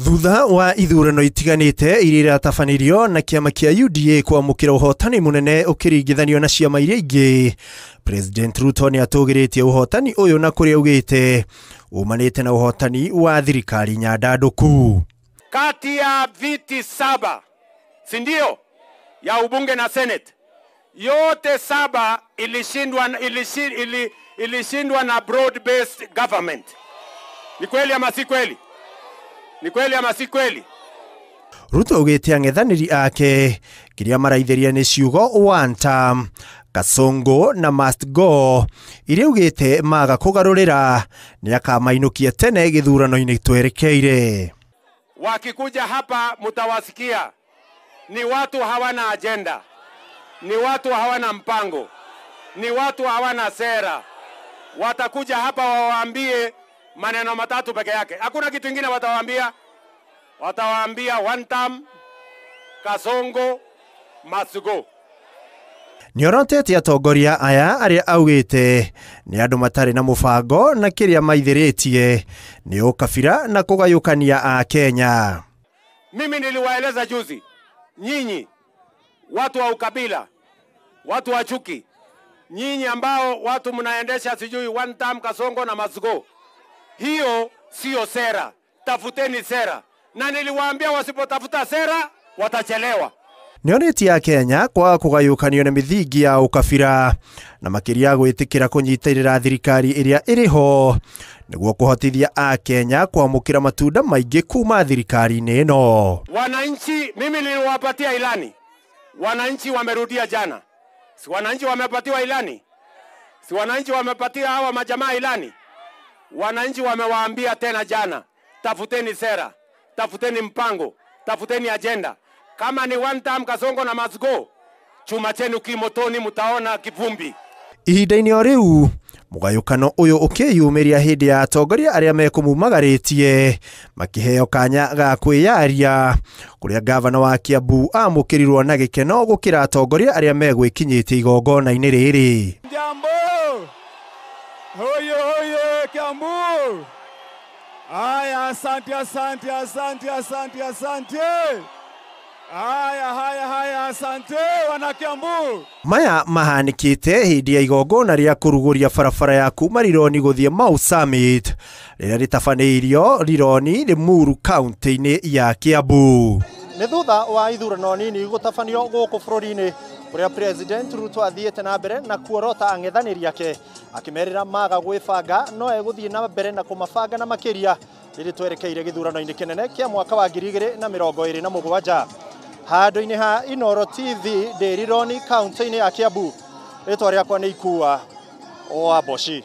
Thutha wa ithurano itiganite iria iratabanĩrio na kiama kia UDA kwamũkĩra ũhotani mũnene ũkĩringithanio na ciama iria ingĩ, President Ruto nĩ atũgĩrĩtie ũhotani ũyũ na kũrĩa augĩte umanĩte na ũhotani wa thirikari nyandandũku. Kati ya viti 7, si ndio, ya ubunge na senate, yote 7 ilishindwa na broad based government. Ni kweli ama si kweli? Ni kweli ama si kweli? Ruto augĩte ang'ethanĩri ake kĩrĩa maraithĩria nĩ ciugo one term, Kasongo na must go, iria augĩte maga kũgarũrĩra nĩ akamainũkia tene gĩthurano-inĩ twerekeire. Wakikuja hapa mutawasikia ni watu hawana agenda, ni watu hawana mpango, ni watu hawana sera. Watakuja hapa wawaambie maneno matatu peke yake. Hakuna kitu kingine watawaambia. Watawaambia one term, Kasongo, must go. Nĩorotete atongoria aya arĩa augĩte nĩ andũ matarĩ na mũbango na kĩrĩa maithĩrĩtie nĩ ũkabira na kũgayũkania a Kenya. Mimi niliwaeleza juzi, nyinyi watu wa ukabila, watu wa chuki, nyinyi ambao watu mnaendesha sijui one term, Kasongo na must go, hiyo sio sera. Tafuteni sera, na niliwaambia wasipotafuta sera watachelewa. Nĩonetie a Kenya kwa kũgayũkanio na mithingi ya ũkabira na makĩria gwĩtĩkĩra kũnyitĩrĩra thirikari ĩrĩa ĩrĩho nĩguo kũhotithia a Kenya kwamũkĩra matunda maingĩ kuma thirikari-inĩ ĩno. Wananchi, mimi niliwapatia ilani, wananchi wamerudia jana. Si wananchi wamepatiwa ilani? Si wananchi wamepatia hawa majamaa ilani? Wananchi wamewaambia tena jana, tafuteni sera, tafuteni mpango, tafuteni agenda. Kama ni one term, Kasongo na must go, chuma chenu kimotoni mutaona kivumbi. Ihinda-inĩ o rĩu mũgayũkano ũyũ ũkĩyumĩria hĩndĩ ya atongoria arĩa mekũmumagarĩtie makĩheo kanya ga kwĩyaria, kũrĩa gavana wa Kiambu amũkĩrirwo na gĩkeno gũkĩra atongoria arĩa megwĩkinyĩtie igongona-inĩ rĩrĩ. Jambo! Hoye hoye Kiambu! Haya, asante. Haya, asante wana Kiambu. Maya mahanĩkĩte hĩndĩ ya igongona rĩa kũrugũria barabara ya kuma Rironi gũthiĩ Mau Summit rĩrĩa rĩtabanĩirio Rironi Limuru kaunti-inĩ ya Kiambu. Nĩ thutha wa ithurano nini gũtabanio gũkũ bũrũri-inĩ kũrĩa President Ruto athiĩte na mbere na kuorota ang'ethanĩri ake akĩmerĩra maga gwĩbanga no egũthiĩ na mbere na kũmabanga na makĩria rĩrĩ twerekeire gĩthurano-inĩ kĩnene kĩa mwaka wa 2027. Handũ-inĩ ha Inooro TV ndĩ Rironi kaunti-inĩ ya Kiambu, rĩtwa rĩakwa nĩ Ikua Wamboci.